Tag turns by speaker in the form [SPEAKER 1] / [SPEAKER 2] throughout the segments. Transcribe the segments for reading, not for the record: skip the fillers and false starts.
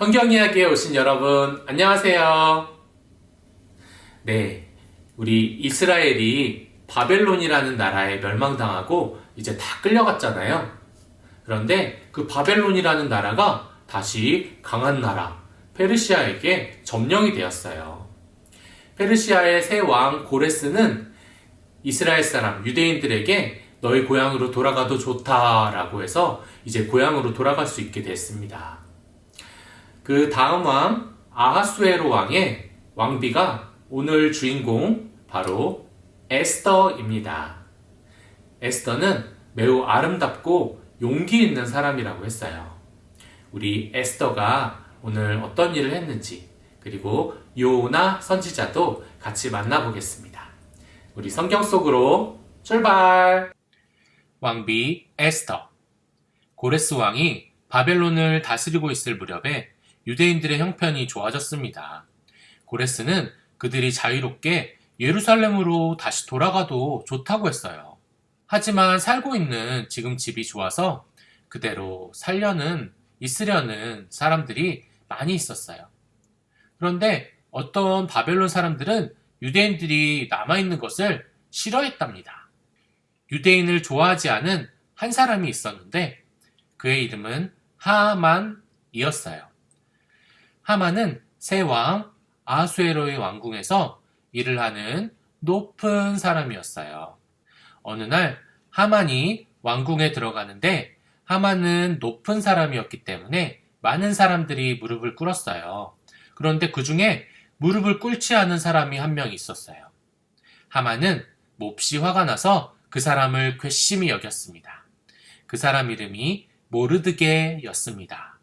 [SPEAKER 1] 성경 이야기에 오신 여러분, 안녕하세요. 네, 우리 이스라엘이 바벨론이라는 나라에 멸망당하고 이제 다 끌려갔잖아요. 그런데 그 바벨론이라는 나라가 다시 강한 나라, 페르시아에게 점령이 되었어요. 페르시아의 새 왕 고레스는 이스라엘 사람, 유대인들에게 너희 고향으로 돌아가도 좋다라고 해서 이제 고향으로 돌아갈 수 있게 됐습니다. 그 다음 왕 아하수에로 왕의 왕비가 오늘 주인공 바로 에스더입니다. 에스더는 매우 아름답고 용기 있는 사람이라고 했어요. 우리 에스더가 오늘 어떤 일을 했는지 그리고 요나 선지자도 같이 만나보겠습니다. 우리 성경 속으로 출발! 왕비 에스더. 고레스 왕이 바벨론을 다스리고 있을 무렵에 유대인들의 형편이 좋아졌습니다. 고레스는 그들이 자유롭게 예루살렘으로 다시 돌아가도 좋다고 했어요. 하지만 살고 있는 지금 집이 좋아서 그대로 있으려는 사람들이 많이 있었어요. 그런데 어떤 바벨론 사람들은 유대인들이 남아있는 것을 싫어했답니다. 유대인을 좋아하지 않은 한 사람이 있었는데 그의 이름은 하만이었어요. 하만은 새 왕 아수에로의 왕궁에서 일을 하는 높은 사람이었어요. 어느 날 하만이 왕궁에 들어가는데 하만은 높은 사람이었기 때문에 많은 사람들이 무릎을 꿇었어요. 그런데 그 중에 무릎을 꿇지 않은 사람이 한 명 있었어요. 하만은 몹시 화가 나서 그 사람을 괘씸히 여겼습니다. 그 사람 이름이 모르드게였습니다.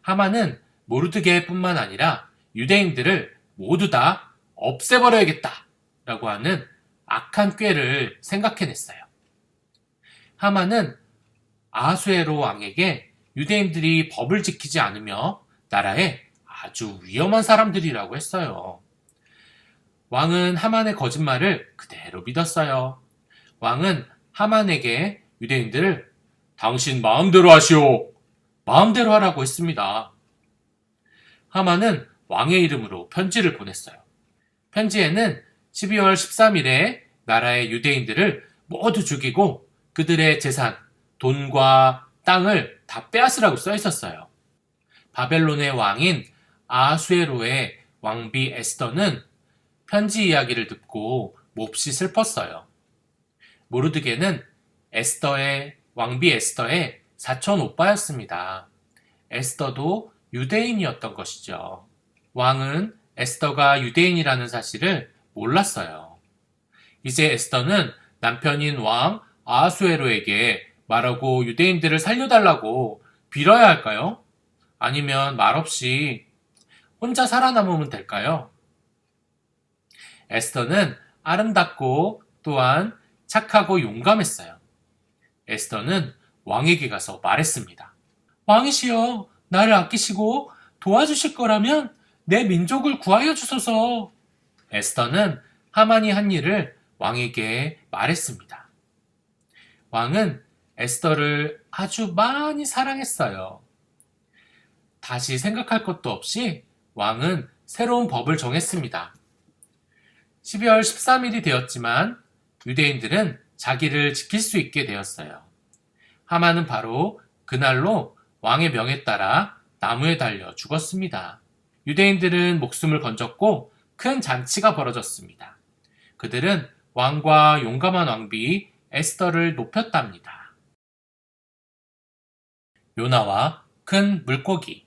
[SPEAKER 1] 하만은 모르드게뿐만 아니라 유대인들을 모두 다 없애버려야겠다 라고 하는 악한 꾀를 생각해냈어요. 하만은 아수에로 왕에게 유대인들이 법을 지키지 않으며 나라에 아주 위험한 사람들이라고 했어요. 왕은 하만의 거짓말을 그대로 믿었어요. 왕은 하만에게 유대인들을 당신 마음대로 하시오. 마음대로 하라고 했습니다. 하만은 왕의 이름으로 편지를 보냈어요. 편지에는 12월 13일에 나라의 유대인들을 모두 죽이고 그들의 재산, 돈과 땅을 다 빼앗으라고 써 있었어요. 바벨론의 왕인 아수에로의 왕비 에스더는 편지 이야기를 듣고 몹시 슬펐어요. 모르드게는 왕비 에스더의 사촌 오빠였습니다. 에스더도 유대인이었던 것이죠. 왕은 에스더가 유대인이라는 사실을 몰랐어요. 이제 에스더는 남편인 왕 아하수에로에게 말하고 유대인들을 살려달라고 빌어야 할까요? 아니면 말없이 혼자 살아남으면 될까요? 에스더는 아름답고 또한 착하고 용감했어요. 에스더는 왕에게 가서 말했습니다. 왕이시여, 나를 아끼시고 도와주실 거라면 내 민족을 구하여 주소서. 에스더는 하만이 한 일을 왕에게 말했습니다. 왕은 에스더를 아주 많이 사랑했어요. 다시 생각할 것도 없이 왕은 새로운 법을 정했습니다. 12월 13일이 되었지만 유대인들은 자기를 지킬 수 있게 되었어요. 하만은 바로 그날로 왕의 명에 따라 나무에 달려 죽었습니다. 유대인들은 목숨을 건졌고 큰 잔치가 벌어졌습니다. 그들은 왕과 용감한 왕비 에스더를 높였답니다. 요나와 큰 물고기.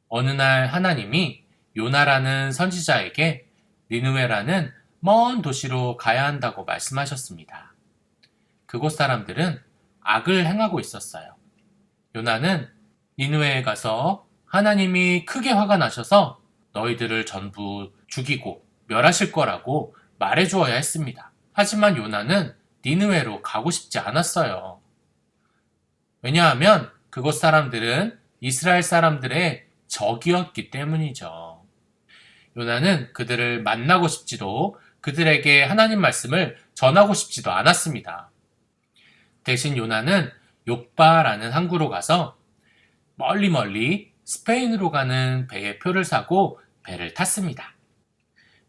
[SPEAKER 1] 어느 날 하나님이 요나라는 선지자에게 니느웨라는 먼 도시로 가야 한다고 말씀하셨습니다. 그곳 사람들은 악을 행하고 있었어요. 요나는 니느웨에 가서 하나님이 크게 화가 나셔서 너희들을 전부 죽이고 멸하실 거라고 말해주어야 했습니다. 하지만 요나는 니느웨로 가고 싶지 않았어요. 왜냐하면 그곳 사람들은 이스라엘 사람들의 적이었기 때문이죠. 요나는 그들을 만나고 싶지도 그들에게 하나님 말씀을 전하고 싶지도 않았습니다. 대신 요나는 욥바라는 항구로 가서 멀리 스페인으로 가는 배의 표를 사고 배를 탔습니다.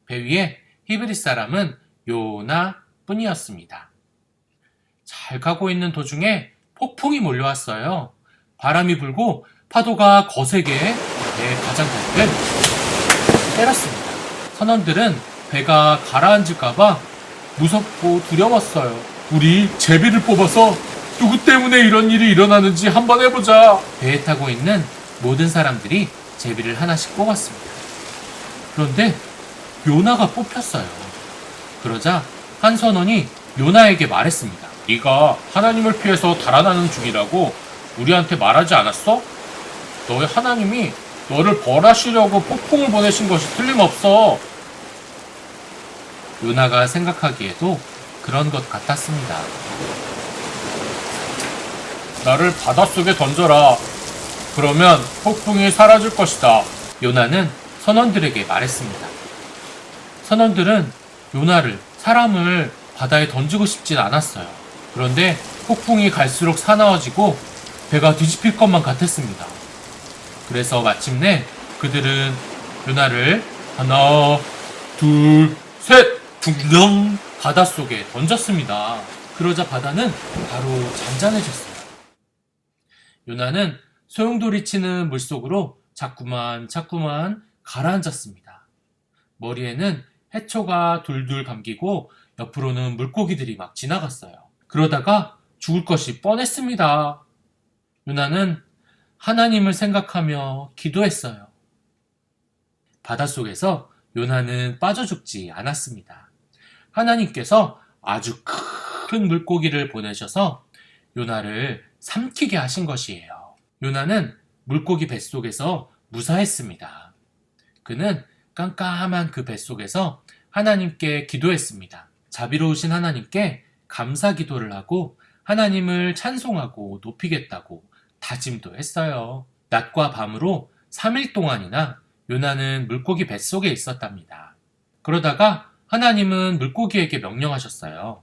[SPEAKER 1] 배 위에 히브리 사람은 요나 뿐이었습니다. 잘 가고 있는 도중에 폭풍이 몰려왔어요. 바람이 불고 파도가 거세게 배의 가장자리를 때렸습니다. 선원들은 배가 가라앉을까봐 무섭고 두려웠어요. 우리 제비를 뽑아서 누구 때문에 이런 일이 일어나는지 한번 해보자. 배에 타고 있는 모든 사람들이 제비를 하나씩 뽑았습니다. 그런데 요나가 뽑혔어요. 그러자 한 선원이 요나에게 말했습니다. 네가 하나님을 피해서 달아나는 중이라고 우리한테 말하지 않았어? 너의 하나님이 너를 벌하시려고 폭풍을 보내신 것이 틀림없어. 요나가 생각하기에도 그런 것 같았습니다. 나를 바닷속에 던져라. 그러면 폭풍이 사라질 것이다. 요나는 선원들에게 말했습니다. 선원들은 요나를, 사람을 바다에 던지고 싶진 않았어요. 그런데 폭풍이 갈수록 사나워지고 배가 뒤집힐 것만 같았습니다. 그래서 마침내 그들은 요나를 하나, 둘, 셋! 둥덩! 바닷속에 던졌습니다. 그러자 바다는 바로 잔잔해졌어요. 요나는 소용돌이치는 물속으로 자꾸만 가라앉았습니다. 머리에는 해초가 둘둘 감기고 옆으로는 물고기들이 막 지나갔어요. 그러다가 죽을 것이 뻔했습니다. 요나는 하나님을 생각하며 기도했어요. 바닷속에서 요나는 빠져 죽지 않았습니다. 하나님께서 아주 큰 물고기를 보내셔서 요나를 삼키게 하신 것이에요. 요나는 물고기 뱃속에서 무사했습니다. 그는 깜깜한 그 뱃속에서 하나님께 기도했습니다. 자비로우신 하나님께 감사 기도를 하고 하나님을 찬송하고 높이겠다고 다짐도 했어요. 낮과 밤으로 3일 동안이나 요나는 물고기 뱃속에 있었답니다. 그러다가 하나님은 물고기에게 명령하셨어요.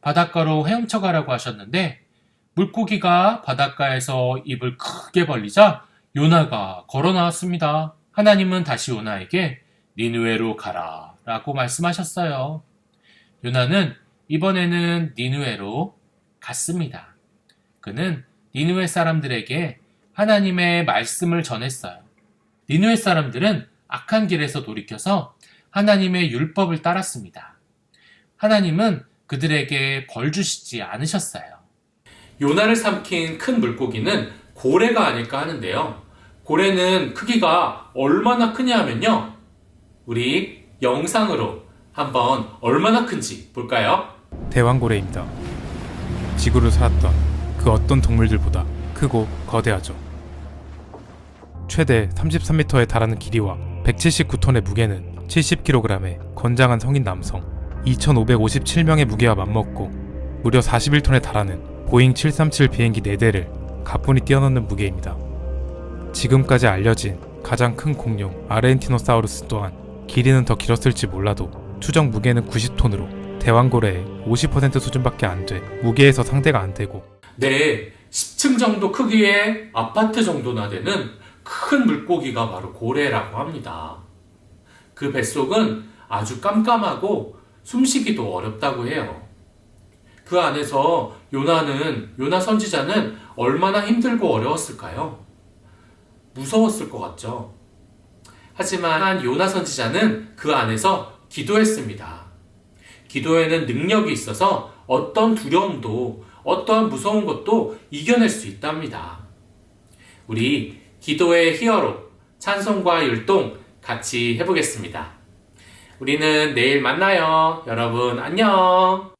[SPEAKER 1] 바닷가로 헤엄쳐 가라고 하셨는데 물고기가 바닷가에서 입을 크게 벌리자 요나가 걸어 나왔습니다. 하나님은 다시 요나에게 니느웨로 가라 라고 말씀하셨어요. 요나는 이번에는 니느웨로 갔습니다. 그는 니느웨 사람들에게 하나님의 말씀을 전했어요. 니느웨 사람들은 악한 길에서 돌이켜서 하나님의 율법을 따랐습니다. 하나님은 그들에게 벌 주시지 않으셨어요. 요나를 삼킨 큰 물고기는 고래가 아닐까 하는데요. 고래는 크기가 얼마나 크냐 하면요. 우리 영상으로 한번 얼마나 큰지 볼까요?
[SPEAKER 2] 대왕고래입니다. 지구를 살았던 그 어떤 동물들보다 크고 거대하죠. 최대 33m에 달하는 길이와 179톤의 무게는 70kg의 건장한 성인 남성 2,557명의 무게와 맞먹고 무려 41톤에 달하는 보잉 737 비행기 4대를 가뿐히 뛰어넘는 무게입니다. 지금까지 알려진 가장 큰 공룡 아르헨티노사우루스 또한 길이는 더 길었을지 몰라도 추정 무게는 90톤으로 대왕고래의 50% 수준밖에 안 돼 무게에서 상대가 안 되고,
[SPEAKER 1] 네, 10층 정도 크기의 아파트 정도나 되는 큰 물고기가 바로 고래라고 합니다. 그 뱃속은 아주 깜깜하고 숨쉬기도 어렵다고 해요. 그 안에서 요나 선지자는 얼마나 힘들고 어려웠을까요? 무서웠을 것 같죠? 하지만 요나 선지자는 그 안에서 기도했습니다. 기도에는 능력이 있어서 어떤 두려움도 어떠한 무서운 것도 이겨낼 수 있답니다. 우리 기도의 히어로 찬송과 율동 같이 해보겠습니다. 우리는 내일 만나요. 여러분 안녕.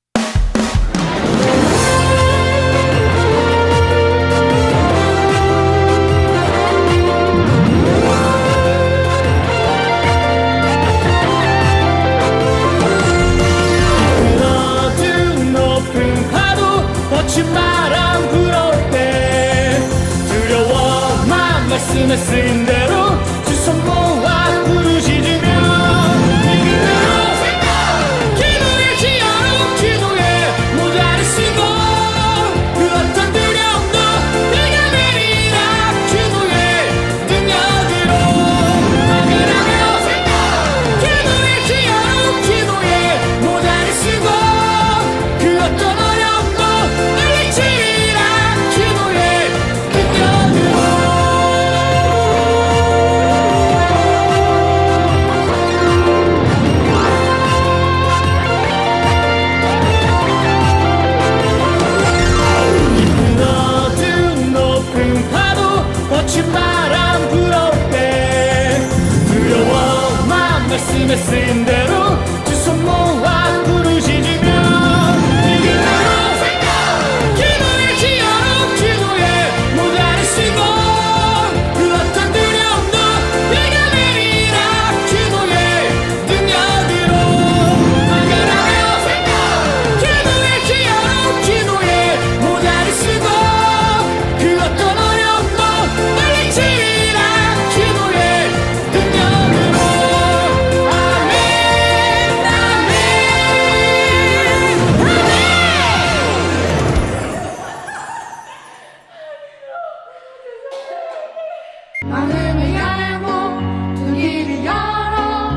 [SPEAKER 3] 거친 바람 불어올 때 두려워만 말씀에 쓰인 대로 주 손 모아 부르짖으며 기도의 기어로 기도에 모자를 쓰고 그 어떤 두려움도 내가 내리라 주도 말씀에 쓴 대로 두 손 모아 부르짖으며 이름으로 기도의 기여로 기도에 모자를 쓰고 그 어떤 두려움도 내가 내리라 기도의 능력으로 발견하며 기도의 기여로 기도에 모자를 쓰고 그 어떤 어려움도 빨리 치리라 기도의 능력으로 아멘 아멘
[SPEAKER 4] 마음을 열고 두 귀를 열어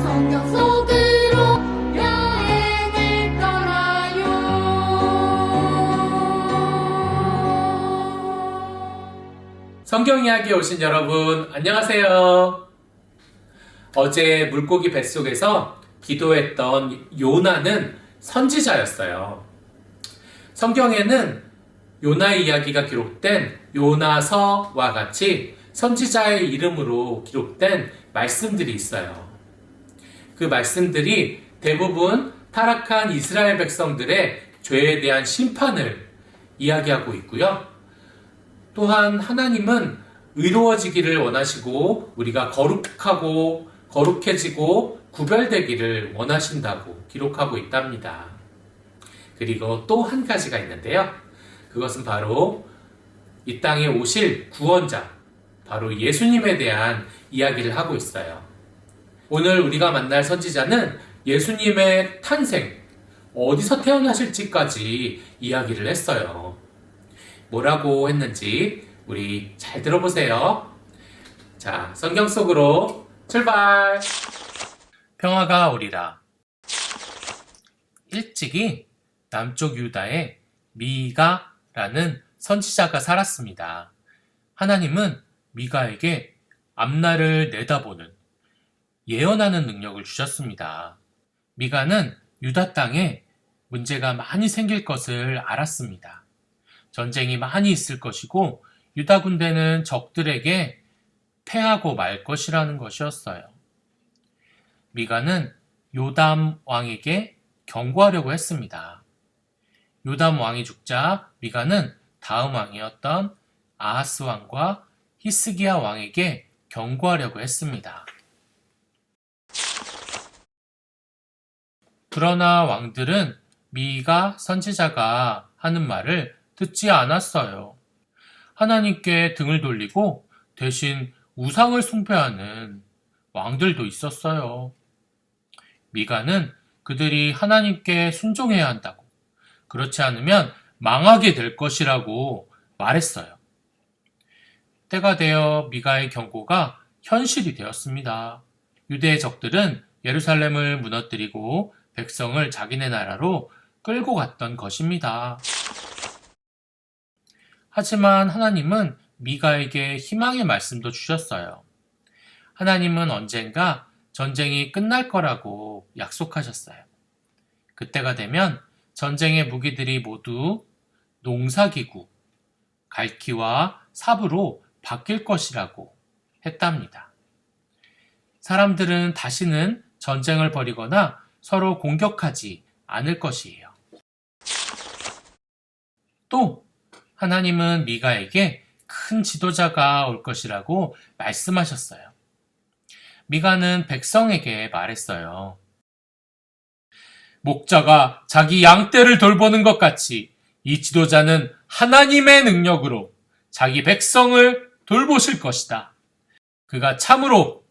[SPEAKER 4] 성경 속으로 여행을 떠나요.
[SPEAKER 1] 성경 이야기에 오신 여러분, 안녕하세요. 어제 물고기 뱃속에서 기도했던 요나는 선지자였어요. 성경에는 요나 이야기가 기록된 요나서와 같이 선지자의 이름으로 기록된 말씀들이 있어요. 그 말씀들이 대부분 타락한 이스라엘 백성들의 죄에 대한 심판을 이야기하고 있고요. 또한 하나님은 의로워지기를 원하시고 우리가 거룩하고 거룩해지고 구별되기를 원하신다고 기록하고 있답니다. 그리고 또 한 가지가 있는데요. 그것은 바로 이 땅에 오실 구원자, 바로 예수님에 대한 이야기를 하고 있어요. 오늘 우리가 만날 선지자는 예수님의 탄생, 어디서 태어나실지까지 이야기를 했어요. 뭐라고 했는지 우리 잘 들어보세요. 자, 성경 속으로 출발! 평화가 오리라. 일찍이 남쪽 유다에 미가라는 선지자가 살았습니다. 하나님은 미가에게 앞날을 내다보는, 예언하는 능력을 주셨습니다. 미가는 유다 땅에 문제가 많이 생길 것을 알았습니다. 전쟁이 많이 있을 것이고 유다 군대는 적들에게 패하고 말 것이라는 것이었어요. 미가는 요담 왕에게 경고하려고 했습니다. 요담 왕이 죽자 미가는 다음 왕이었던 아하스 왕과 히스기야 왕에게 경고하려고 했습니다. 그러나 왕들은 미가 선지자가 하는 말을 듣지 않았어요. 하나님께 등을 돌리고 대신 우상을 숭배하는 왕들도 있었어요. 미가는 그들이 하나님께 순종해야 한다고, 그렇지 않으면 망하게 될 것이라고 말했어요. 때가 되어 미가의 경고가 현실이 되었습니다. 유대의 적들은 예루살렘을 무너뜨리고 백성을 자기네 나라로 끌고 갔던 것입니다. 하지만 하나님은 미가에게 희망의 말씀도 주셨어요. 하나님은 언젠가 전쟁이 끝날 거라고 약속하셨어요. 그때가 되면 전쟁의 무기들이 모두 농사기구, 갈퀴와 삽으로 바뀔 것이라고 했답니다. 사람들은 다시는 전쟁을 벌이거나 서로 공격하지 않을 것이에요. 또 하나님은 미가에게 큰 지도자가 올 것이라고 말씀하셨어요. 미가는 백성에게 말했어요. 목자가 자기 양떼를 돌보는 것 같이 이 지도자는 하나님의 능력으로 자기 백성을 돌보실 것이다. 그가 참으로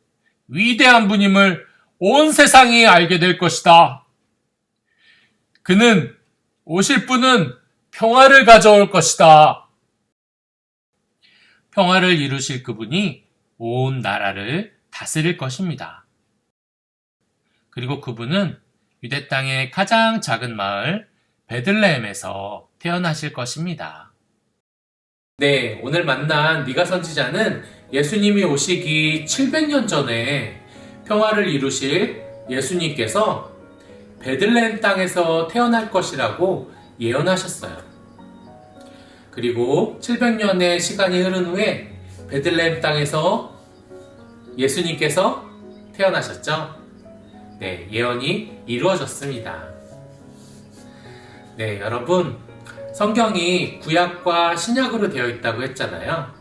[SPEAKER 1] 위대한 분임을 온 세상이 알게 될 것이다. 그는 오실 분은 평화를 가져올 것이다. 평화를 이루실 그분이 온 나라를 다스릴 것입니다. 그리고 그분은 유대 땅의 가장 작은 마을 베들레헴에서 태어나실 것입니다. 네, 오늘 만난 미가 선지자는 예수님이 오시기 700년 전에 평화를 이루실 예수님께서 베들레헴 땅에서 태어날 것이라고 예언하셨어요. 그리고 700년의 시간이 흐른 후에 베들레헴 땅에서 예수님께서 태어나셨죠. 네, 예언이 이루어졌습니다. 네, 여러분, 성경이 구약과 신약으로 되어 있다고 했잖아요.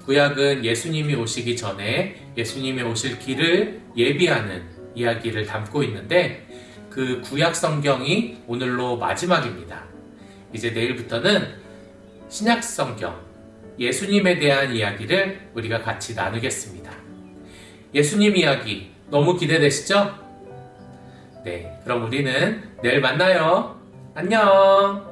[SPEAKER 1] 구약은 예수님이 오시기 전에 예수님이 오실 길을 예비하는 이야기를 담고 있는데 그 구약 성경이 오늘로 마지막입니다. 이제 내일부터는 신약 성경, 예수님에 대한 이야기를 우리가 같이 나누겠습니다. 예수님 이야기 너무 기대되시죠? 네, 그럼 우리는 내일 만나요. 안녕!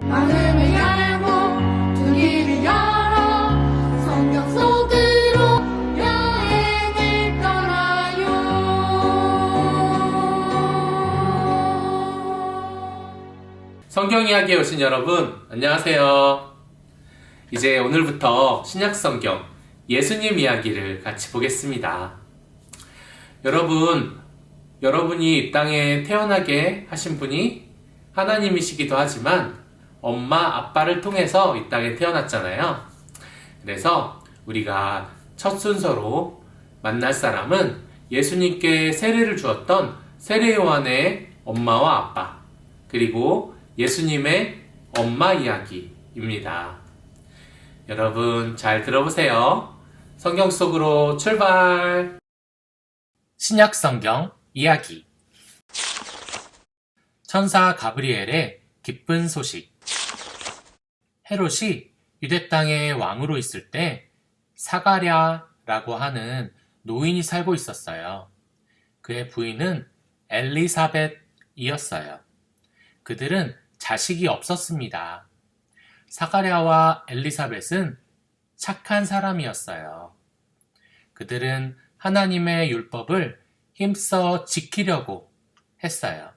[SPEAKER 4] 마음을 열고 두 귀를 열어 성경 속으로 여행을 떠나요.
[SPEAKER 1] 성경 이야기에 오신 여러분, 안녕하세요. 이제 오늘부터 신약 성경, 예수님 이야기를 같이 보겠습니다. 여러분이 이 땅에 태어나게 하신 분이 하나님이시기도 하지만 엄마, 아빠를 통해서 이 땅에 태어났잖아요. 그래서 우리가 첫 순서로 만날 사람은 예수님께 세례를 주었던 세례 요한의 엄마와 아빠, 그리고 예수님의 엄마 이야기입니다. 여러분 잘 들어보세요. 성경 속으로 출발! 신약 성경 이야기. 천사 가브리엘의 기쁜 소식. 헤롯이 유대 땅의 왕으로 있을 때 사가랴라고 하는 노인이 살고 있었어요. 그의 부인은 엘리사벳이었어요. 그들은 자식이 없었습니다. 사가랴와 엘리사벳은 착한 사람이었어요. 그들은 하나님의 율법을 힘써 지키려고 했어요.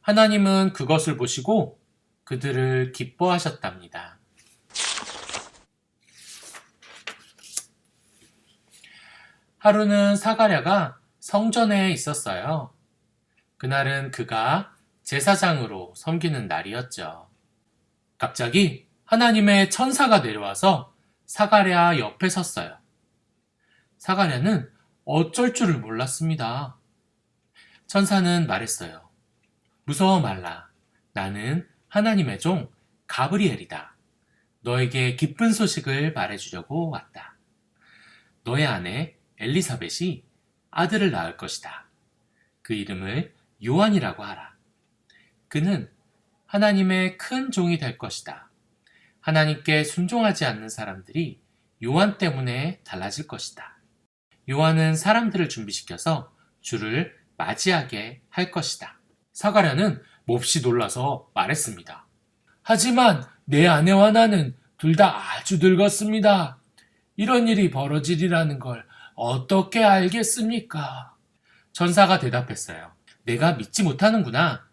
[SPEAKER 1] 하나님은 그것을 보시고 그들을 기뻐하셨답니다. 하루는 사가랴가 성전에 있었어요. 그날은 그가 제사장으로 섬기는 날이었죠. 갑자기 하나님의 천사가 내려와서 사가랴 옆에 섰어요. 사가랴는 어쩔 줄을 몰랐습니다. 천사는 말했어요. 무서워 말라. 나는 하나님의 종 가브리엘이다. 너에게 기쁜 소식을 말해주려고 왔다. 너의 아내 엘리사벳이 아들을 낳을 것이다. 그 이름을 요한이라고 하라. 그는 하나님의 큰 종이 될 것이다. 하나님께 순종하지 않는 사람들이 요한 때문에 달라질 것이다. 요한은 사람들을 준비시켜서 주를 맞이하게 할 것이다. 사가랴는 몹시 놀라서 말했습니다. 하지만 내 아내와 나는 둘 다 아주 늙었습니다. 이런 일이 벌어지리라는 걸 어떻게 알겠습니까? 천사가 대답했어요. 내가 믿지 못하는구나.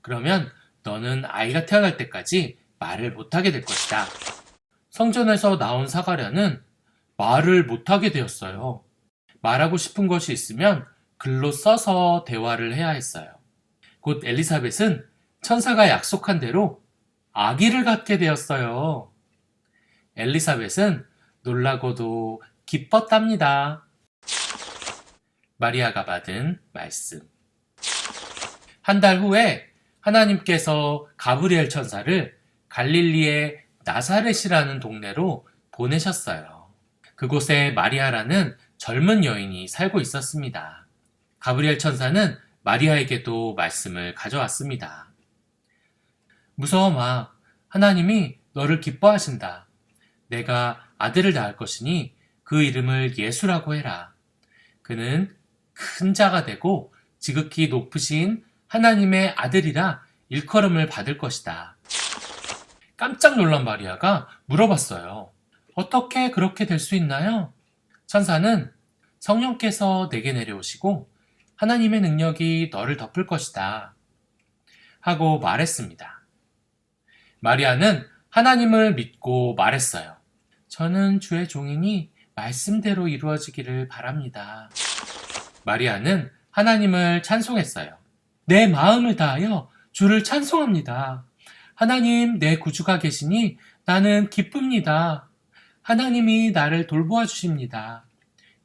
[SPEAKER 1] 그러면 너는 아이가 태어날 때까지 말을 못하게 될 것이다. 성전에서 나온 사가랴는 말을 못하게 되었어요. 말하고 싶은 것이 있으면 글로 써서 대화를 해야 했어요. 곧 엘리사벳은 천사가 약속한 대로 아기를 갖게 되었어요. 엘리사벳은 놀라고도 기뻤답니다. 마리아가 받은 말씀. 한 달 후에 하나님께서 가브리엘 천사를 갈릴리의 나사렛이라는 동네로 보내셨어요. 그곳에 마리아라는 젊은 여인이 살고 있었습니다. 가브리엘 천사는 마리아에게도 말씀을 가져왔습니다. 무서워 마. 하나님이 너를 기뻐하신다. 내가 아들을 낳을 것이니 그 이름을 예수라고 해라. 그는 큰 자가 되고 지극히 높으신 하나님의 아들이라 일컬음을 받을 것이다. 깜짝 놀란 마리아가 물어봤어요. 어떻게 그렇게 될 수 있나요? 천사는 성령께서 내게 내려오시고 하나님의 능력이 너를 덮을 것이다. 하고 말했습니다. 마리아는 하나님을 믿고 말했어요. 저는 주의 종이니 말씀대로 이루어지기를 바랍니다. 마리아는 하나님을 찬송했어요. 내 마음을 다하여 주를 찬송합니다. 하나님 내 구주가 계시니 나는 기쁩니다. 하나님이 나를 돌보아 주십니다.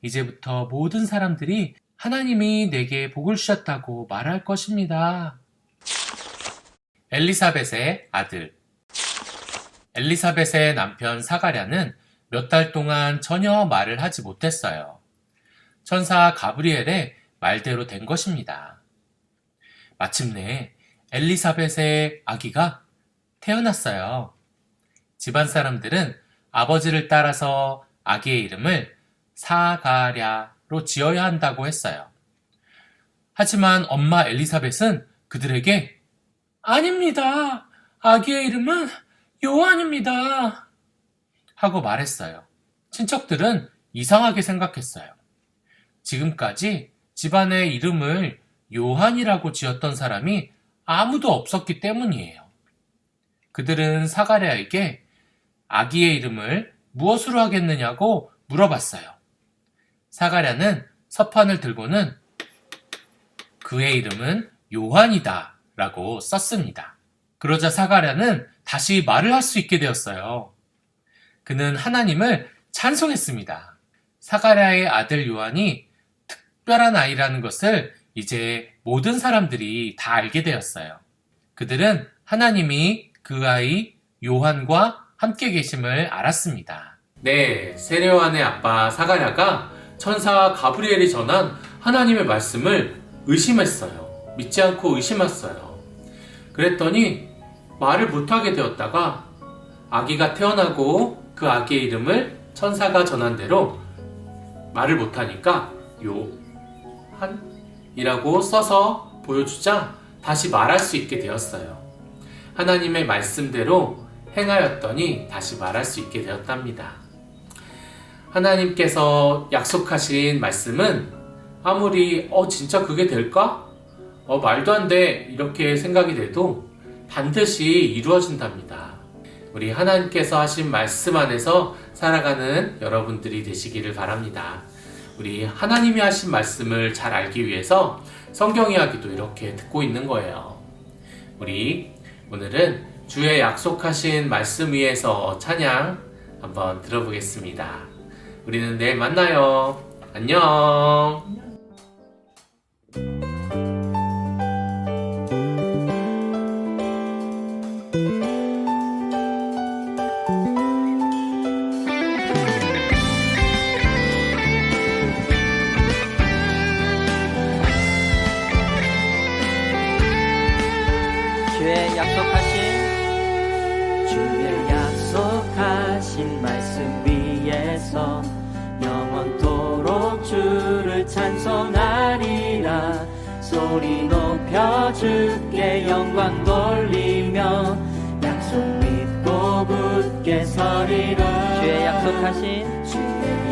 [SPEAKER 1] 이제부터 모든 사람들이 하나님이 내게 복을 주셨다고 말할 것입니다. 엘리사벳의 아들. 엘리사벳의 남편 사가랴는 몇 달 동안 전혀 말을 하지 못했어요. 천사 가브리엘의 말대로 된 것입니다. 마침내 엘리사벳의 아기가 태어났어요. 집안 사람들은 아버지를 따라서 아기의 이름을 사가랴로 지어야 한다고 했어요. 하지만 엄마 엘리사벳은 그들에게 아닙니다. 아기의 이름은 요한입니다. 하고 말했어요. 친척들은 이상하게 생각했어요. 지금까지 집안의 이름을 요한이라고 지었던 사람이 아무도 없었기 때문이에요. 그들은 사가랴에게 아기의 이름을 무엇으로 하겠느냐고 물어봤어요. 사가랴는 서판을 들고는 그의 이름은 요한이다 라고 썼습니다. 그러자 사가랴는 다시 말을 할 수 있게 되었어요. 그는 하나님을 찬송했습니다. 사가랴의 아들 요한이 특별한 아이라는 것을 이제 모든 사람들이 다 알게 되었어요. 그들은 하나님이 그 아이 요한과 함께 계심을 알았습니다. 네, 세례요한의 아빠 사가랴가 천사 가브리엘이 전한 하나님의 말씀을 의심했어요. 믿지 않고 의심했어요. 그랬더니 말을 못하게 되었다가 아기가 태어나고 그 아기의 이름을 천사가 전한 대로 말을 못하니까 요한이라고 써서 보여주자 다시 말할 수 있게 되었어요. 하나님의 말씀대로 행하였더니 다시 말할 수 있게 되었답니다. 하나님께서 약속하신 말씀은 아무리 진짜 그게 될까? 말도 안 돼 이렇게 생각이 돼도 반드시 이루어진답니다. 우리 하나님께서 하신 말씀 안에서 살아가는 여러분들이 되시기를 바랍니다. 우리 하나님이 하신 말씀을 잘 알기 위해서 성경 이야기도 이렇게 듣고 있는 거예요. 우리 오늘은 주의 약속하신 말씀 위에서 찬양 한번 들어보겠습니다. 우리는 내일 만나요. 안녕.
[SPEAKER 3] 주의 약속하신 말씀 위에서 영원토록 주를 찬송하리라. 소리 높여 주께 영광 돌리며 약속 믿고 굳게 서리라. 주의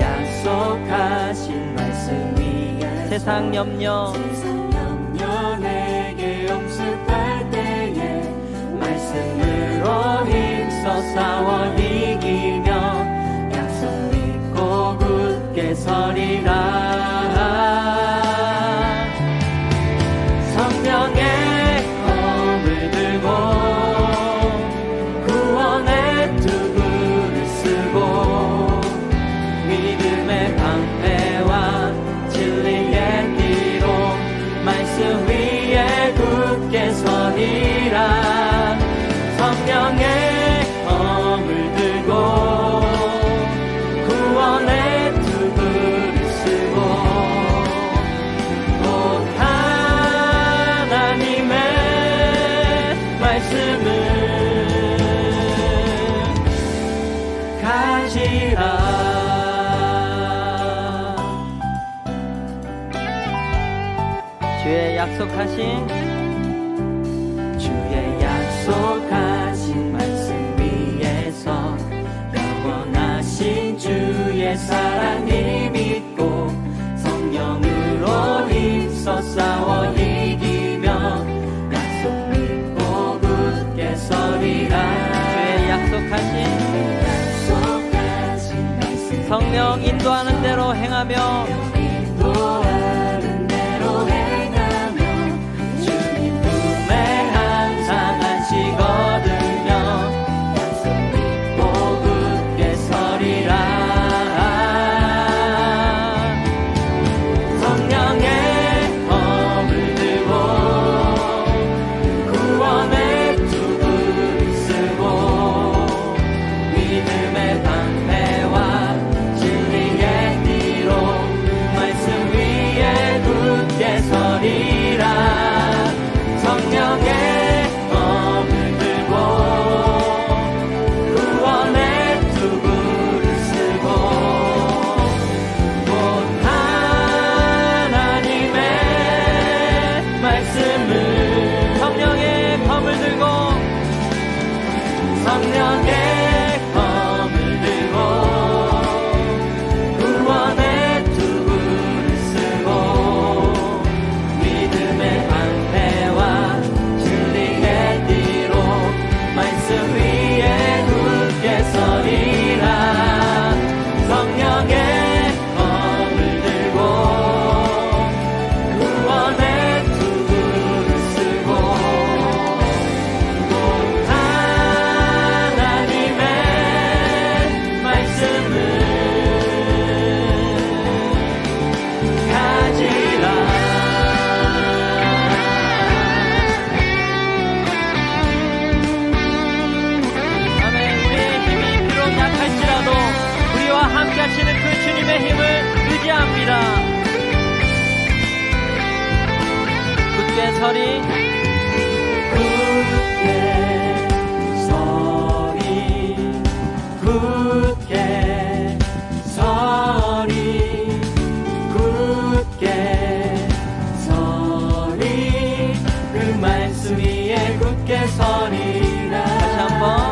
[SPEAKER 3] 약속하신 말씀 위에 세상 염려 내게 용습할 때에 말씀으로 힘써 싸워 이기며 약속 믿고 굳게 서리라. 성령의 검을 들고 구원의 투구를 쓰고 믿음의 방패와 진리의 띠로 말씀 위에 굳게 서리라. 성령의 검을 들고 구원의 투구를 쓰고 곧 하나님의 말씀을 가지라. 주의 약속하신 말씀 위에서 영원하신 주의 사랑을 믿고 성령으로 힘써 싸워 이기며 약속 믿고 굳게 서리라. 주의 약속하신 말씀 성령 인도하는 대로 행하며 굳게 서리라. 다시 한번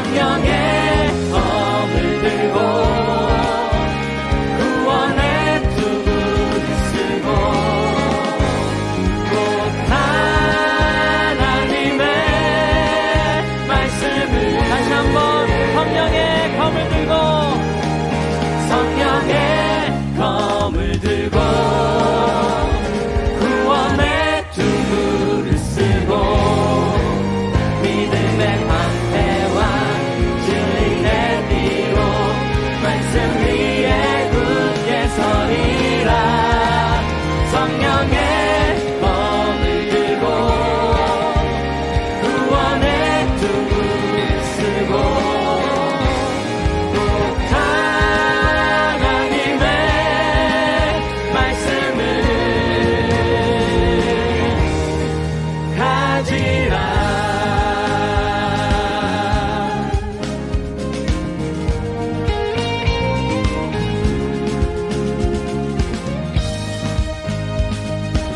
[SPEAKER 3] 성령의 검을 들고 구원의 투구를 쓰고 곧 하나님의 말씀을 다시 한번 성령의 검을 들고 성령의 검을 들고 구원의 투구를 쓰고 믿음의 방패와 진리의 띠로 말씀 위에 굳게 서리라 성령의 검을 들고 구원의 투구를 쓰고 꼭 하나님의 말씀을 가지라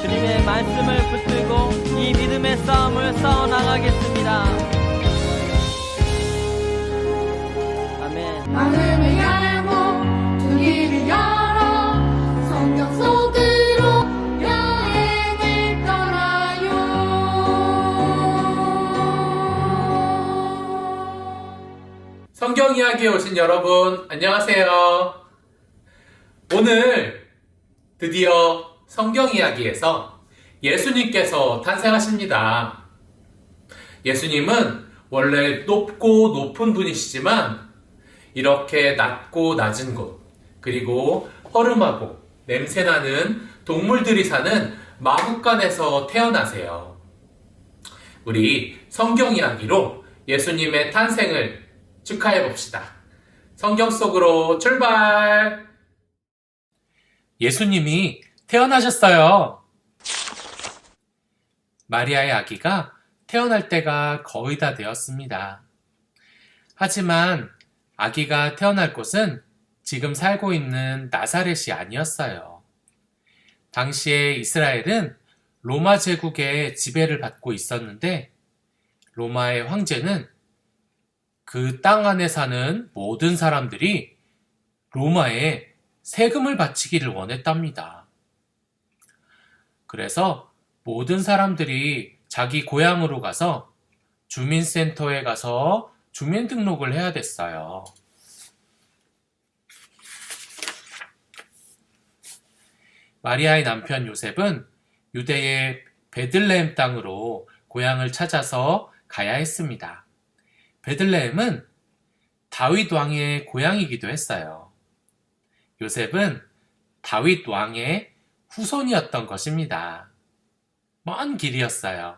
[SPEAKER 3] 주님의 말씀을 붙들고 이 믿음의 싸움을 싸워나가겠습니다. 아멘.
[SPEAKER 4] 마음을 열고 두 귀를 열어 성경 속으로 여행을 떠나요.
[SPEAKER 1] 성경 이야기에 오신 여러분, 안녕하세요. 오늘 드디어 성경 이야기에서 예수님께서 탄생하십니다. 예수님은 원래 높고 높은 분이시지만 이렇게 낮고 낮은 곳, 그리고 허름하고 냄새나는 동물들이 사는 마구간에서 태어나세요. 우리 성경 이야기로 예수님의 탄생을 축하해 봅시다. 성경 속으로 출발! 예수님이 태어나셨어요. 마리아의 아기가 태어날 때가 거의 다 되었습니다. 하지만 아기가 태어날 곳은 지금 살고 있는 나사렛이 아니었어요. 당시에 이스라엘은 로마 제국의 지배를 받고 있었는데 로마의 황제는 그 땅 안에 사는 모든 사람들이 로마에 세금을 바치기를 원했답니다. 그래서 모든 사람들이 자기 고향으로 가서 주민센터에 가서 주민등록을 해야 됐어요. 마리아의 남편 요셉은 유대의 베들레헴 땅으로 고향을 찾아서 가야 했습니다. 베들레헴은 다윗 왕의 고향이기도 했어요. 요셉은 다윗 왕의 후손이었던 것입니다. 먼 길이었어요.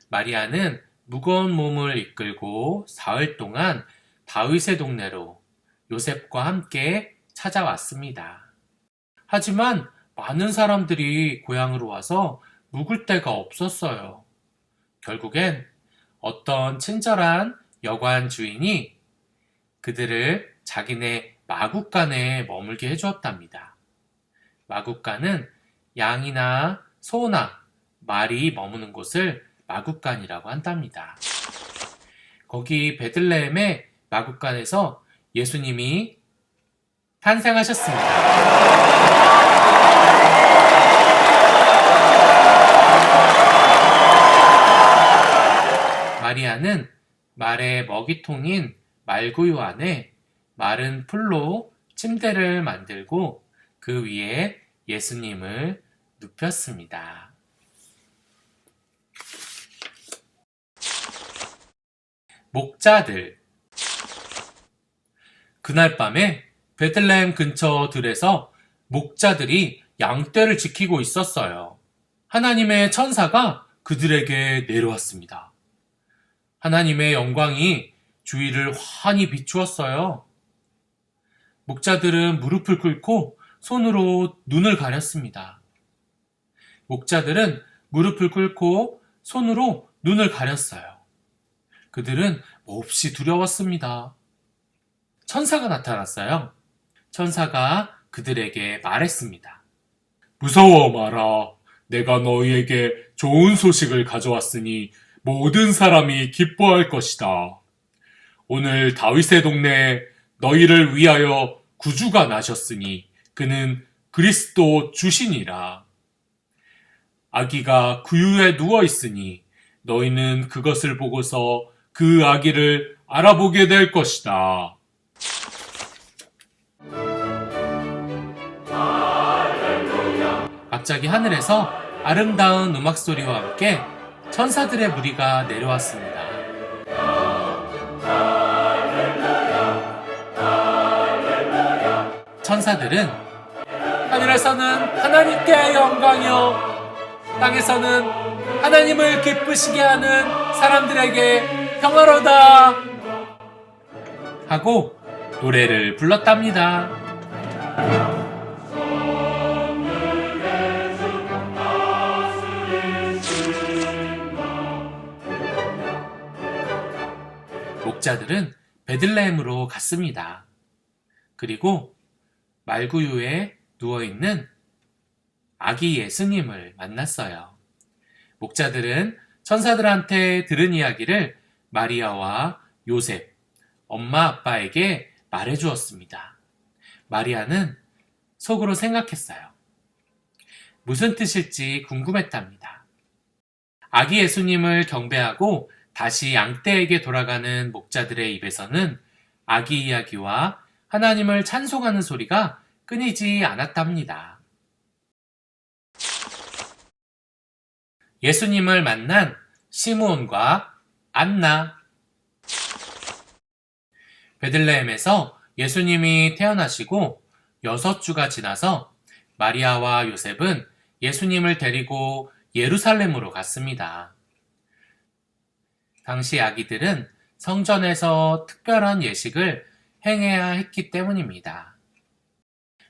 [SPEAKER 1] 마리아는 무거운 몸을 이끌고 사흘 동안 다윗의 동네로 요셉과 함께 찾아왔습니다. 하지만 많은 사람들이 고향으로 와서 묵을 데가 없었어요. 결국엔 어떤 친절한 여관 주인이 그들을 자기네 마구간에 머물게 해주었답니다. 마구간은 양이나 소나 말이 머무는 곳을 마구간이라고 한답니다. 거기 베들레헴의 마구간에서 예수님이 탄생하셨습니다. 마리아는 말의 먹이통인 말구유 안에 마른 풀로 침대를 만들고 그 위에 예수님을 눕혔습니다. 목자들. 그날 밤에 베들레헴 근처 들에서 목자들이 양떼를 지키고 있었어요. 하나님의 천사가 그들에게 내려왔습니다. 하나님의 영광이 주위를 환히 비추었어요. 목자들은 무릎을 꿇고 손으로 눈을 가렸습니다. 목자들은 무릎을 꿇고 손으로 눈을 가렸어요. 그들은 몹시 두려웠습니다. 천사가 나타났어요. 천사가 그들에게 말했습니다. 무서워 마라. 내가 너희에게 좋은 소식을 가져왔으니 모든 사람이 기뻐할 것이다. 오늘 다윗의 동네에 너희를 위하여 구주가 나셨으니 그는 그리스도 주시니라. 아기가 구유에 누워 있으니 너희는 그것을 보고서 그 아기를 알아보게 될 것이다. 갑자기 하늘에서 아름다운 음악 소리와 함께 천사들의 무리가 내려왔습니다. 천사들은 하늘에서는 하나님께 영광이요, 땅에서는 하나님을 기쁘시게 하는 사람들에게 평화로다 하고 노래를 불렀답니다. 목자들은 베들레헴으로 갔습니다. 그리고 말구유에 누워있는 아기 예수님을 만났어요. 목자들은 천사들한테 들은 이야기를 마리아와 요셉, 엄마 아빠에게 말해주었습니다. 마리아는 속으로 생각했어요. 무슨 뜻일지 궁금했답니다. 아기 예수님을 경배하고 다시 양떼에게 돌아가는 목자들의 입에서는 아기 이야기와 하나님을 찬송하는 소리가 끊이지 않았답니다. 예수님을 만난 시므온과 안나. 베들레헴에서 예수님이 태어나시고 6주가 지나서 마리아와 요셉은 예수님을 데리고 예루살렘으로 갔습니다. 당시 아기들은 성전에서 특별한 예식을 행해야 했기 때문입니다.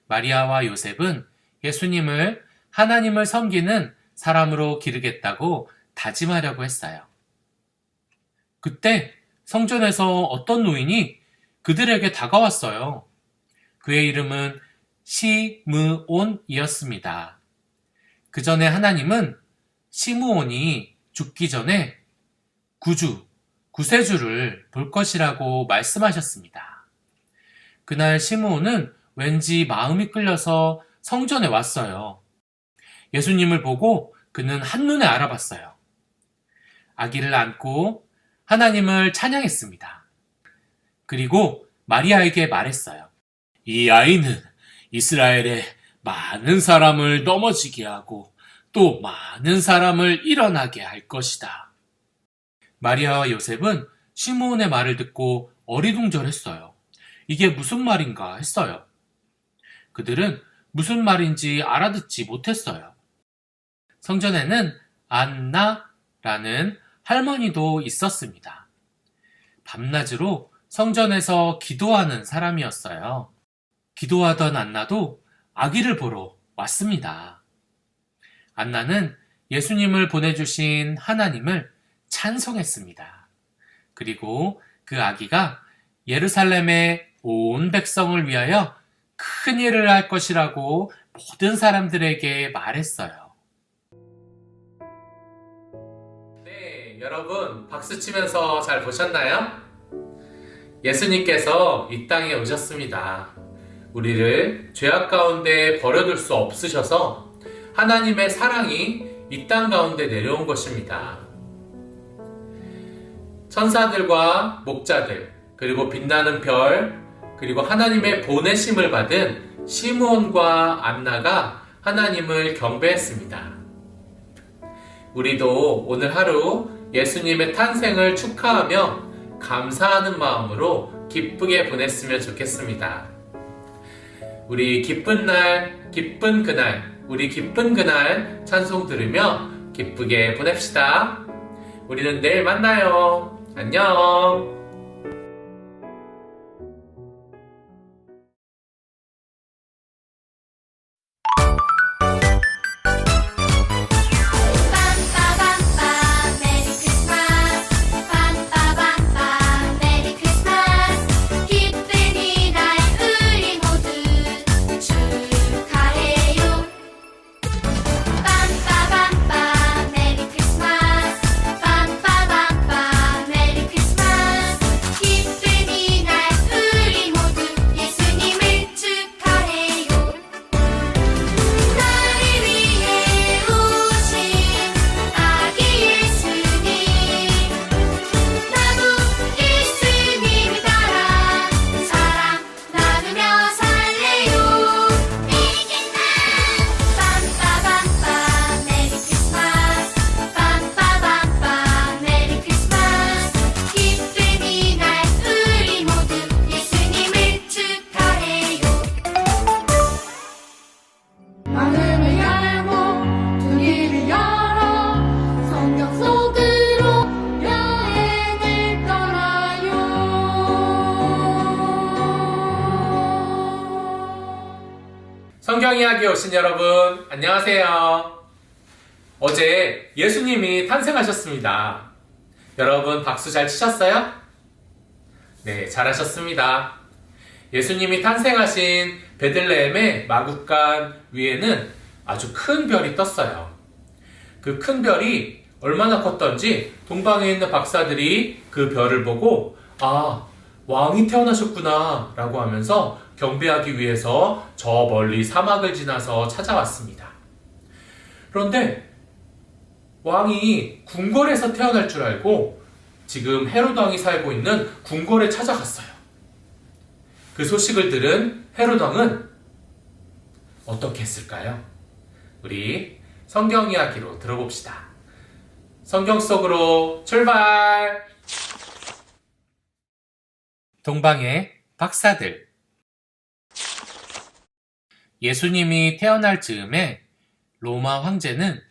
[SPEAKER 1] 마리아와 요셉은 예수님을 하나님을 섬기는 사람으로 기르겠다고 다짐하려고 했어요. 그때 성전에서 어떤 노인이 그들에게 다가왔어요. 그의 이름은 시므온이었습니다. 그 전에 하나님은 시므온이 죽기 전에 구세주를 볼 것이라고 말씀하셨습니다. 그날 시므온은 왠지 마음이 끌려서 성전에 왔어요. 예수님을 보고 그는 한눈에 알아봤어요. 아기를 안고 하나님을 찬양했습니다. 그리고 마리아에게 말했어요. 이 아이는 이스라엘의 많은 사람을 넘어지게 하고 또 많은 사람을 일어나게 할 것이다. 마리아와 요셉은 시므온의 말을 듣고 어리둥절했어요. 이게 무슨 말인가 했어요. 그들은 무슨 말인지 알아듣지 못했어요. 성전에는 안나라는 할머니도 있었습니다. 밤낮으로 성전에서 기도하는 사람이었어요. 기도하던 안나도 아기를 보러 왔습니다. 안나는 예수님을 보내주신 하나님을 찬송했습니다. 그리고 그 아기가 예루살렘의 온 백성을 위하여 큰 일을 할 것이라고 모든 사람들에게 말했어요. 네, 여러분 박수 치면서 잘 보셨나요? 예수님께서 이 땅에 오셨습니다. 우리를 죄악 가운데 버려둘 수 없으셔서 하나님의 사랑이 이 땅 가운데 내려온 것입니다. 천사들과 목자들, 그리고 빛나는 별, 그리고 하나님의 보내심을 받은 시므온과 안나가 하나님을 경배했습니다. 우리도 오늘 하루 예수님의 탄생을 축하하며 감사하는 마음으로 기쁘게 보냈으면 좋겠습니다. 우리 기쁜 날, 기쁜 그날, 우리 기쁜 그날 찬송 들으며 기쁘게 보냅시다. 우리는 내일 만나요. 안녕.
[SPEAKER 4] 빰빠밤빰 메리 크리스마스 빰빠밤빰 메리 크리스마스 기쁜 이날 우리 모두 축하해요. 빰빠밤빰 메리 크리스마스 빰빠밤빰 메리 크리스마스
[SPEAKER 1] 성경 이야기 오신 여러분, 안녕하세요. 어제 예수님이 탄생하셨습니다. 여러분 박수 잘 치셨어요? 네, 잘하셨습니다. 예수님이 탄생하신 베들레헴의 마구간 위에는 아주 큰 별이 떴어요. 그 큰 별이 얼마나 컸던지 동방에 있는 박사들이 그 별을 보고 왕이 태어나셨구나 라고 하면서 경배하기 위해서 저 멀리 사막을 지나서 찾아왔습니다. 그런데 왕이 궁궐에서 태어날 줄 알고 지금 헤롯 왕이 살고 있는 궁궐에 찾아갔어요. 그 소식을 들은 헤롯 왕은 어떻게 했을까요? 우리 성경 이야기로 들어봅시다. 성경 속으로 출발! 동방의 박사들. 예수님이 태어날 즈음에 로마 황제는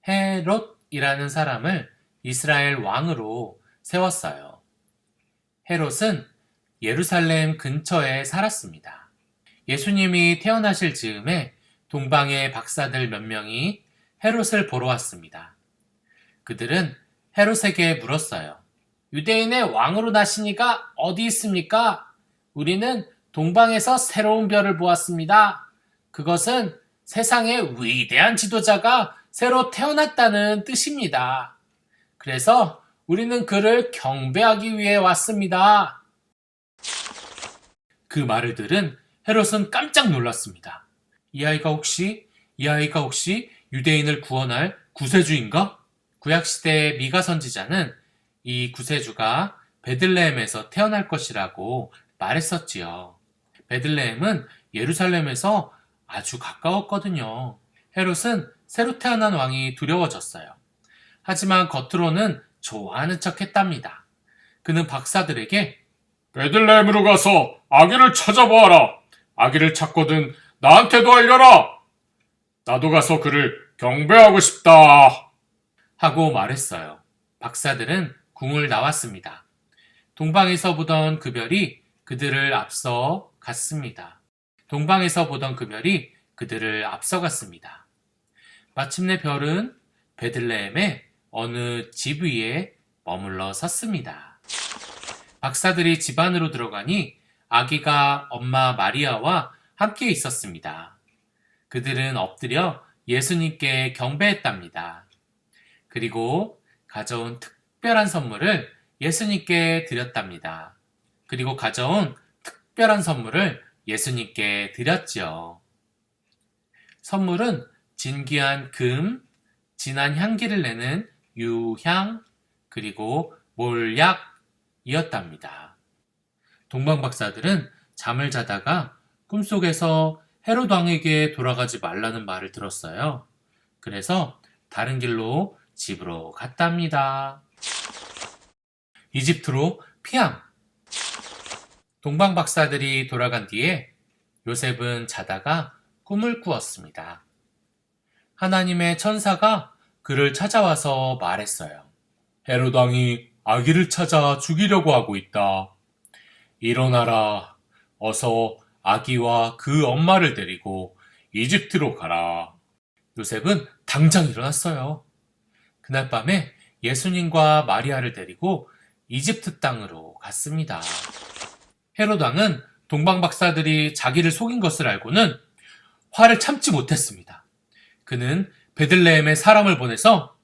[SPEAKER 1] 헤롯이라는 사람을 이스라엘 왕으로 세웠어요. 헤롯은 예루살렘 근처에 살았습니다. 예수님이 태어나실 즈음에 동방의 박사들 몇 명이 헤롯을 보러 왔습니다. 그들은 헤롯에게 물었어요. 유대인의 왕으로 나시니가 어디 있습니까? 우리는 동방에서 새로운 별을 보았습니다. 그것은 세상의 위대한 지도자가 새로 태어났다는 뜻입니다. 그래서 우리는 그를 경배하기 위해 왔습니다. 그 말을 들은 헤롯은 깜짝 놀랐습니다. 이 아이가 혹시 유대인을 구원할 구세주인가? 구약시대의 미가 선지자는 이 구세주가 베들레헴에서 태어날 것이라고 말했었지요. 베들레헴은 예루살렘에서 아주 가까웠거든요. 헤롯은 새로 태어난 왕이 두려워졌어요. 하지만 겉으로는 좋아하는 척 했답니다. 그는 박사들에게
[SPEAKER 3] 베들레헴으로 가서 아기를 찾아보아라. 아기를 찾거든 나한테도 알려라. 나도 가서 그를 경배하고 싶다.
[SPEAKER 1] 하고 말했어요. 박사들은 궁을 나왔습니다. 동방에서 보던 그 별이 그들을 앞서 갔습니다. 마침내 별은 베들레헴의 어느 집 위에 머물러 섰습니다. 박사들이 집 안으로 들어가니 아기가 엄마 마리아와 함께 있었습니다. 그들은 엎드려 예수님께 경배했답니다. 그리고 가져온 특별한 선물을 예수님께 드렸지요. 선물은 진귀한 금, 진한 향기를 내는 유향, 그리고 몰약이었답니다. 동방 박사들은 잠을 자다가 꿈속에서 헤롯 왕에게 돌아가지 말라는 말을 들었어요. 그래서 다른 길로 집으로 갔답니다. 이집트로 피항. 동방 박사들이 돌아간 뒤에 요셉은 자다가 꿈을 꾸었습니다. 하나님의 천사가 그를 찾아와서 말했어요.
[SPEAKER 3] 헤롯 왕이 아기를 찾아 죽이려고 하고 있다. 일어나라. 어서 아기와 그 엄마를 데리고 이집트로 가라.
[SPEAKER 1] 요셉은 당장 일어났어요. 그날 밤에 예수님과 마리아를 데리고 이집트 땅으로 갔습니다. 헤롯 왕은 동방 박사들이 자기를 속인 것을 알고는 화를 참지 못했습니다. 그는 베들레헴에 사람을 보내서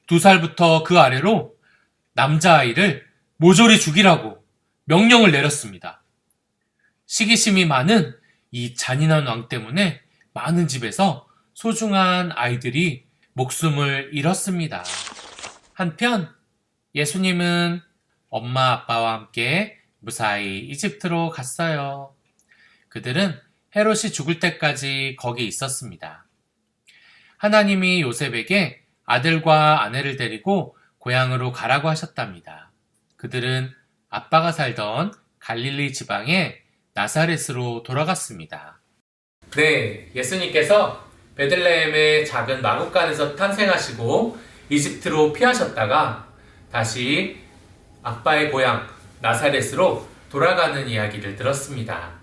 [SPEAKER 1] 2살부터 그 아래로 남자아이를 모조리 죽이라고 명령을 내렸습니다. 시기심이 많은 이 잔인한 왕 때문에 많은 집에서 소중한 아이들이 목숨을 잃었습니다. 한편 예수님은 엄마 아빠와 함께 무사히 이집트로 갔어요. 그들은 헤롯이 죽을 때까지 거기 있었습니다. 하나님이 요셉에게 아들과 아내를 데리고 고향으로 가라고 하셨답니다. 그들은 아빠가 살던 갈릴리 지방의 나사렛으로 돌아갔습니다. 네, 예수님께서 베들레헴의 작은 마구간에서 탄생하시고 이집트로 피하셨다가 다시 아빠의 고향 나사렛으로 돌아가는 이야기를 들었습니다.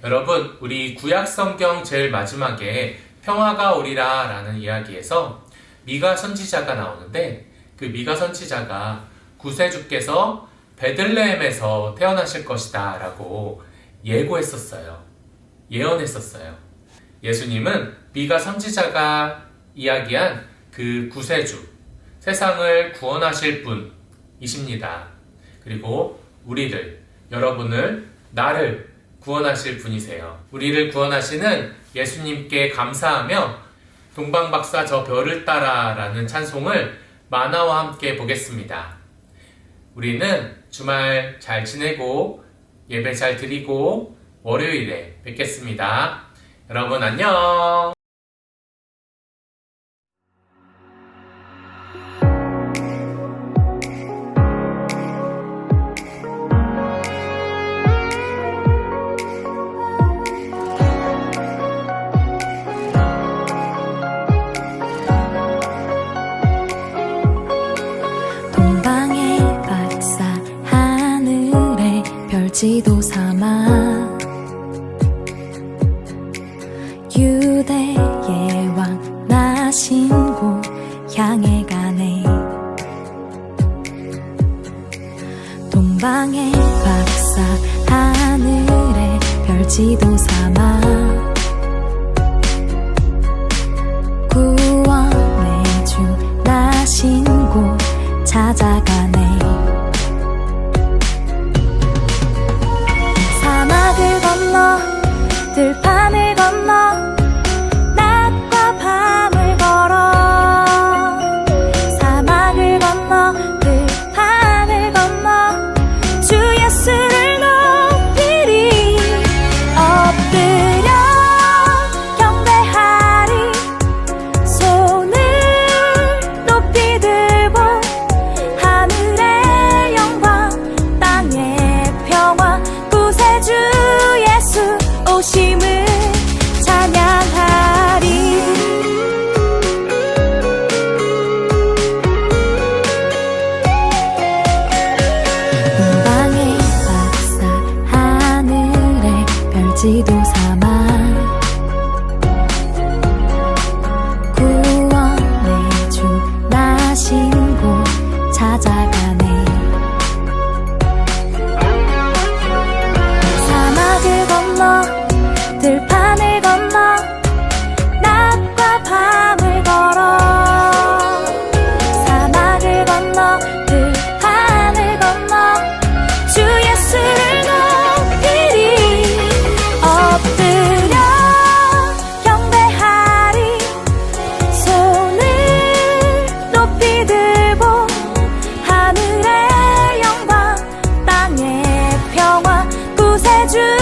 [SPEAKER 1] 여러분, 우리 구약 성경 제일 마지막에 평화가 오리라 라는 이야기에서 미가 선지자가 나오는데, 그 미가 선지자가 구세주께서 베들레헴에서 태어나실 것이다 라고 예고했었어요. 예언했었어요. 예수님은 미가 선지자가 이야기한 그 구세주, 세상을 구원하실 분이십니다. 그리고 우리를, 여러분을, 나를 구원하실 분이세요. 우리를 구원하시는 예수님께 감사하며 동방박사 저 별을 따라 라는 찬송을 만화와 함께 보겠습니다. 우리는 주말 잘 지내고 예배 잘 드리고 월요일에 뵙겠습니다. 여러분 안녕.
[SPEAKER 5] 동방의 박사 하늘에 별지도 삼아 유대의 왕 나신 곳 향해 가네. 동방의 박사 하늘에 별지도 삼아 구원의 주 나신 곳 찾아가네. 사막을 건너 들판을 건너 낮과 밤을 걸어 사막을 건너 들판을 건너 주 예수를 높이리. 엎드려 경배하리. 손을 높이 들고 하늘의 영광 땅의 평화 구세주 예수 오심을 찬양하리. 동방의 박사 하늘에 별지도 삼아 구원의 주 나신 곳 찾아가네. 사막을 건너 들판을 건너 낮과 밤을 걸어 사막을 건너 들판을 건너 주 예수를 높이리. 엎드려 경배하리. 손을 높이 들고 하늘의 영광 땅의 평화 구세주